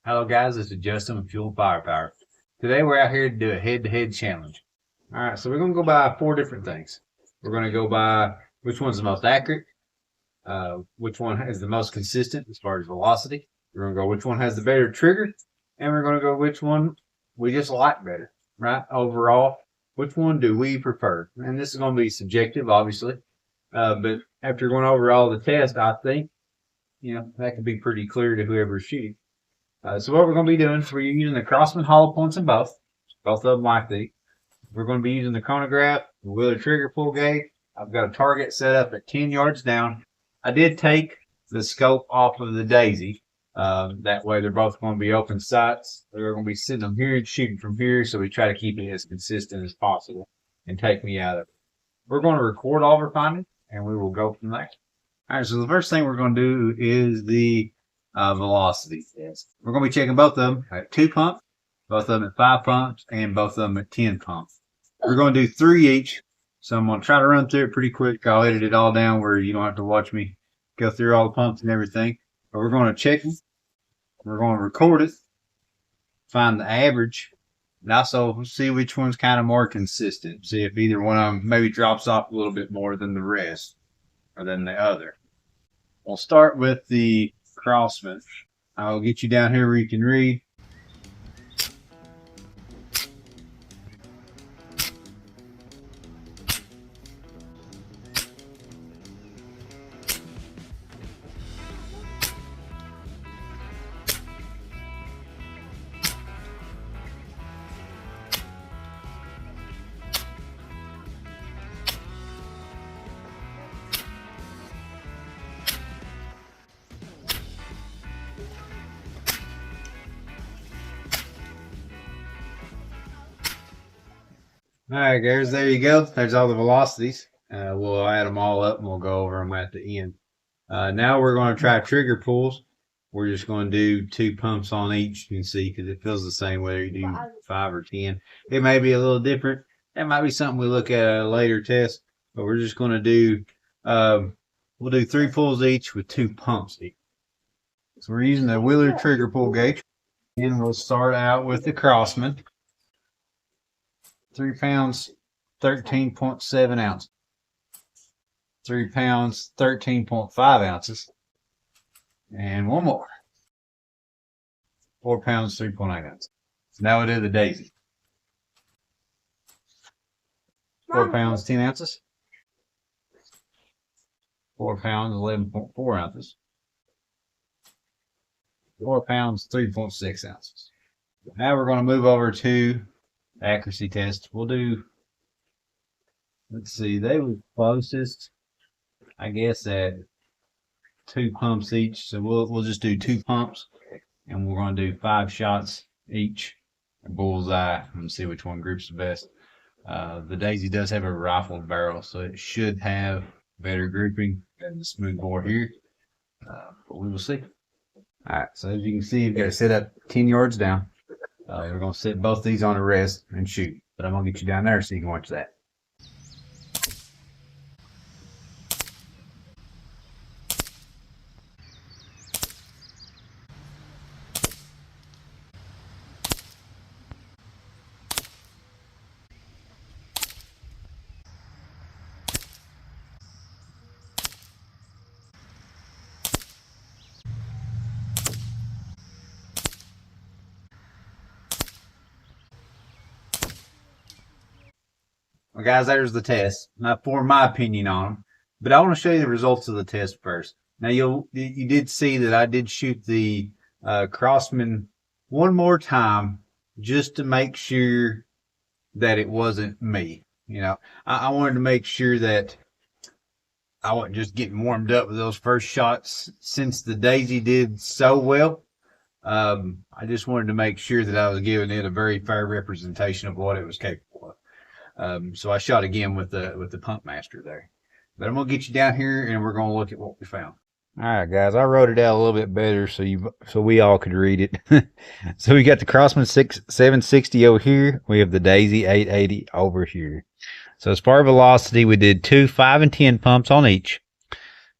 Hello guys, this is Justin with Fuel Firepower. Today we're out here to do a head-to-head challenge. Alright, so we're going to go by 4 different things. We're going to go by which one's the most accurate, which one is the most consistent as far as velocity. We're going to go which one has the better trigger, and we're going to go which one we just like better, right? Overall, which one do we prefer? And this is going to be subjective, obviously, but after going over all the tests, I think, that can be pretty clear to whoever's shooting. So what we're going to be doing is we're using the Crosmam hollow points in both of them like these. We're going to be using the chronograph, the wheeler trigger pull gauge. I've got a target set up at 10 yards down. I did take the scope off of the Daisy. That way they're both going to be open sights. They're going to be sitting them here and shooting from here, so we try to keep it as consistent as possible and take me out of it. We're going to record all of our findings, and we will go from there. All right, so the first thing we're going to do is the velocity test. We're going to be checking both of them at 2 pumps, both of them at 5 pumps, and both of them at 10 pumps. We're going to do 3 each, so I'm going to try to run through it pretty quick. I'll edit it all down where you don't have to watch me go through all the pumps and everything. But we're going to check them. We're going to record it, find the average, and also see which one's kind of more consistent. See if either one of them maybe drops off a little bit more than the rest or than the other. We'll start with the Crosmam. I'll get you down here where you can read. All right, guys, there you go. There's all the velocities. We'll add them all up and we'll go over them at the end. Now we're going to try trigger pulls. We're just going to do 2 pumps on each. You can see because it feels the same whether you do 5 or 10. It may be a little different. That might be something we look at a later test, but we're just going to do, we'll do 3 pulls each with 2 pumps each. So we're using the wheeler trigger pull gauge. And we'll start out with the Crosmam. 3 pounds, 13.7 ounces. 3 pounds, 13.5 ounces. And one more. 4 pounds, 3.8 ounces. So now we do the Daisy. 4 pounds, 10 ounces. 4 pounds, 11.4 ounces. 4 pounds, 3.6 ounces. Now we're going to move over to accuracy test. We'll do, let's see, they were closest, I guess, at 2 pumps each. So we'll just do 2 pumps, and we're going to do 5 shots each, a bullseye, and see which one groups the best. The Daisy does have a rifled barrel, so it should have better grouping than the smoothbore here, but we will see. All right, so as you can see, you've got to set up 10 yards down. We're going to set both these on a rest and shoot. But I'm going to get you down there so you can watch that. Well, guys, there's the test. Now, for my opinion on them, but I want to show you the results of the test first. Now, you did see that I did shoot the Crosmam one more time just to make sure that it wasn't me. I wanted to make sure that I wasn't just getting warmed up with those first shots. Since the Daisy did so well, I just wanted to make sure that I was giving it a very fair representation of what it was capable of. So I shot again with the pump master there. But I'm gonna get you down here and we're gonna look at what we found. All right, guys, I wrote it out a little bit better so we all could read it. So we got the Crosmam 760 over here. We have the Daisy 880 over here. So as far as velocity, we did 2, 5, and 10 pumps on each.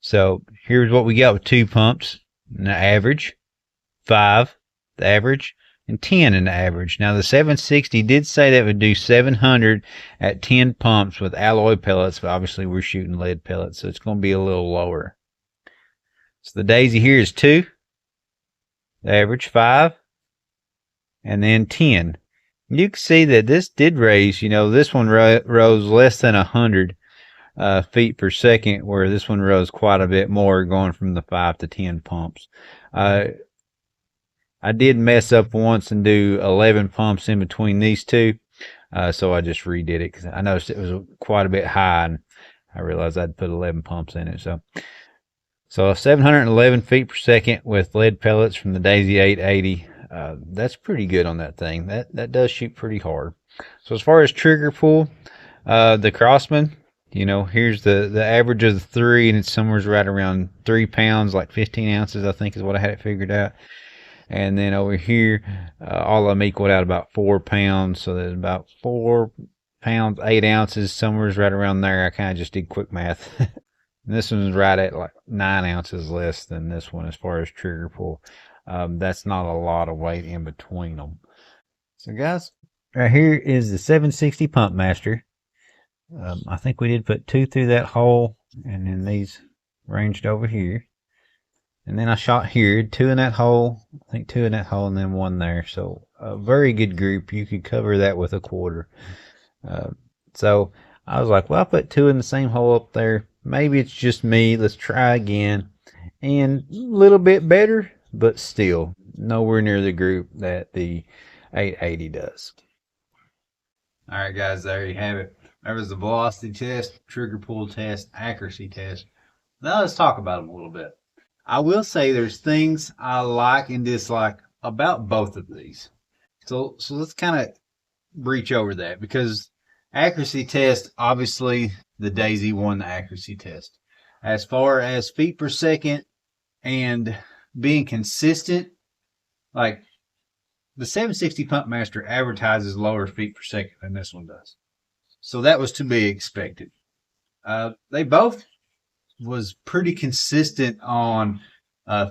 So here's what we got with 2 pumps. The average, 5, the average, and 10 in the average. Now the 760 did say that it would do 700 at 10 pumps with alloy pellets, but obviously we're shooting lead pellets, so it's going to be a little lower. So the daisy here is 2, the average 5, and then 10. You can see that this did raise, this one rose less than 100 feet per second, where this one rose quite a bit more, going from the 5 to 10 pumps. I did mess up once and do 11 pumps in between these two, so I just redid it because I noticed it was quite a bit high, and I realized I'd put 11 pumps in it. So 711 feet per second with lead pellets from the Daisy 880. That's pretty good on that thing. That does shoot pretty hard. So as far as trigger pull, the Crosmam, here's the average of the 3, and it's somewhere right around 3 pounds, like 15 ounces, I think is what I had it figured out. And then over here, all of them equaled out about 4 pounds, so there's about 4 pounds, 8 ounces, somewhere right around there. I kind of just did quick math. And this one's right at like 9 ounces less than this one as far as trigger pull. That's not a lot of weight in between them. So guys, right here is the 760 Pump Master. I think we did put 2 through that hole, and then these ranged over here. And then I shot here, 2 in that hole, I think 2 in that hole, and then 1 there. So a very good group. You could cover that with a quarter. So I was like, well, I put 2 in the same hole up there. Maybe it's just me. Let's try again. And a little bit better, but still nowhere near the group that the 880 does. All right, guys, there you have it. There was the velocity test, trigger pull test, accuracy test. Now let's talk about them a little bit. I will say there's things I like and dislike about both of these. So let's kind of breach over that, because accuracy test, obviously the Daisy won the accuracy test. As far as feet per second and being consistent, like the 760 Pump Master advertises lower feet per second than this one does. So that was to be expected. They both was pretty consistent on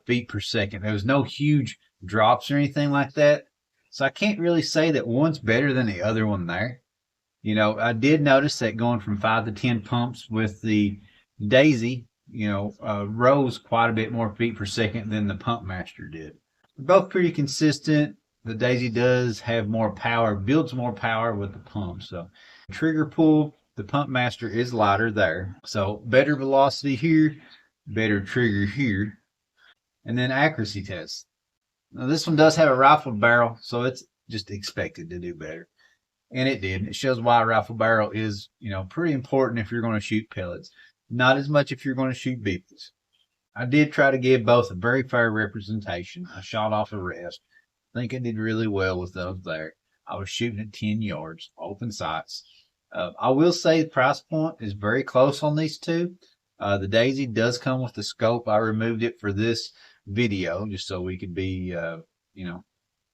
feet per second. There was no huge drops or anything like that. So I can't really say that one's better than the other one there. I did notice that going from 5 to 10 pumps with the Daisy, rose quite a bit more feet per second than the Pump Master did. They're both pretty consistent. The Daisy does have more power, builds more power with the pump. So trigger pull, the Pump Master is lighter there. So better velocity here, better trigger here. And then accuracy test. Now this one does have a rifled barrel, so it's just expected to do better. And it did. It shows why a rifle barrel is, pretty important if you're going to shoot pellets. Not as much if you're going to shoot beefies. I did try to give both a very fair representation. I shot off a rest. I think I did really well with those there. I was shooting at 10 yards, open sights. I will say the price point is very close on these two. The Daisy does come with the scope. I removed it for this video just so we could be,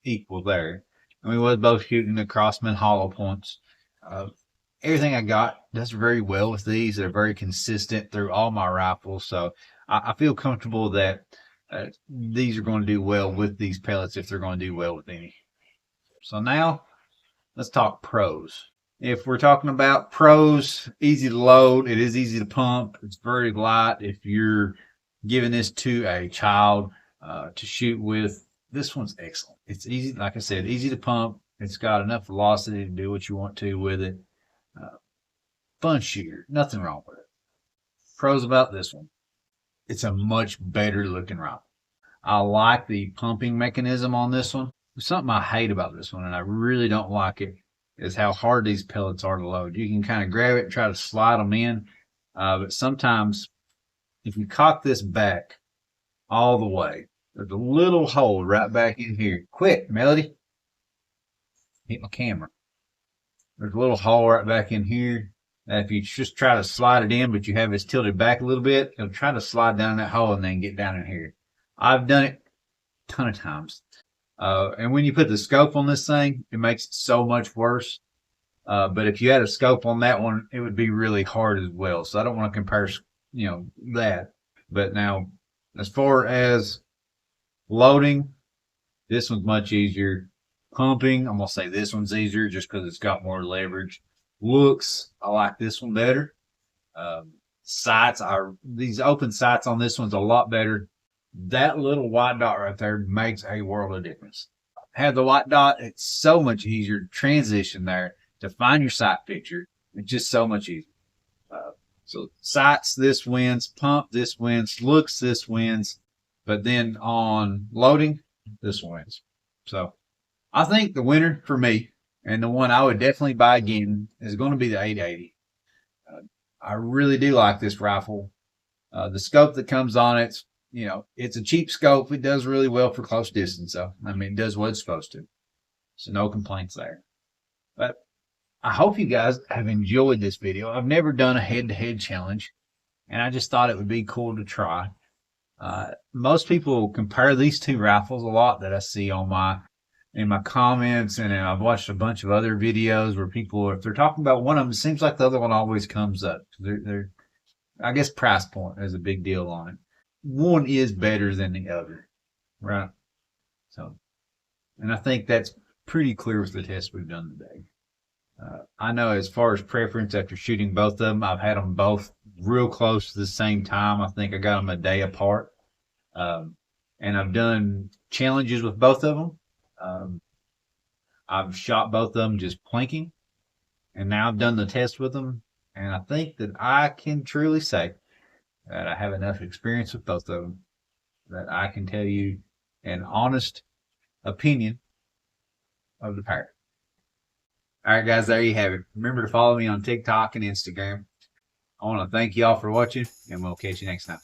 equal there. And we was both shooting the Crosmam hollow points. Everything I got does very well with these. They're very consistent through all my rifles. So I feel comfortable that these are going to do well with these pellets if they're going to do well with any. So now let's talk pros. If we're talking about pros, easy to load. It is easy to pump. It's very light. If you're giving this to a child to shoot with, this one's excellent. It's easy, like I said, easy to pump. It's got enough velocity to do what you want to with it. Fun shooter. Nothing wrong with it. Pros about this one. It's a much better looking rifle. I like the pumping mechanism on this one. Something I hate about this one, and I really don't like it, is how hard these pellets are to load. You can kind of grab it and try to slide them in, but sometimes if you cock this back all the way, there's a little hole right back in here. Quit, Melody. Hit my camera. There's a little hole right back in here. And if you just try to slide it in, but you have it tilted back a little bit, it'll try to slide down that hole and then get down in here. I've done it a ton of times. And when you put the scope on this thing, it makes it so much worse. But if you had a scope on that one, it would be really hard as well. So I don't want to compare, that. But now, as far as loading, This one's much easier. Pumping, I'm going to say this one's easier just because it's got more leverage. Looks, I like this one better. Sights, these open sights on this one's a lot better. That little white dot right there makes a world of difference. Have the white dot, it's so much easier to transition there to find your sight picture. It's just so much easier. So sights, this wins. Pump, this wins. Looks, this wins. But then on loading, this wins. So I think the winner for me, and the one I would definitely buy again, is going to be the 880. I really do like this rifle. The scope that comes on it, it's a cheap scope. It does really well for close distance, though. I mean, it does what it's supposed to. So no complaints there. But I hope you guys have enjoyed this video. I've never done a head-to-head challenge, and I just thought it would be cool to try. Most people compare these two rifles a lot that I see in my comments, and I've watched a bunch of other videos where people, if they're talking about one of them, it seems like the other one always comes up. I guess price point is a big deal on it. One is better than the other, right? So, and I think that's pretty clear with the test we've done today. I know as far as preference after shooting both of them, I've had them both real close to the same time. I think I got them a day apart. And I've done challenges with both of them. I've shot both of them just planking, and now I've done the test with them, and I think that I can truly say that I have enough experience with both of them that I can tell you an honest opinion of the pair. All right, guys, there you have it. Remember to follow me on TikTok and Instagram. I want to thank you all for watching, and we'll catch you next time.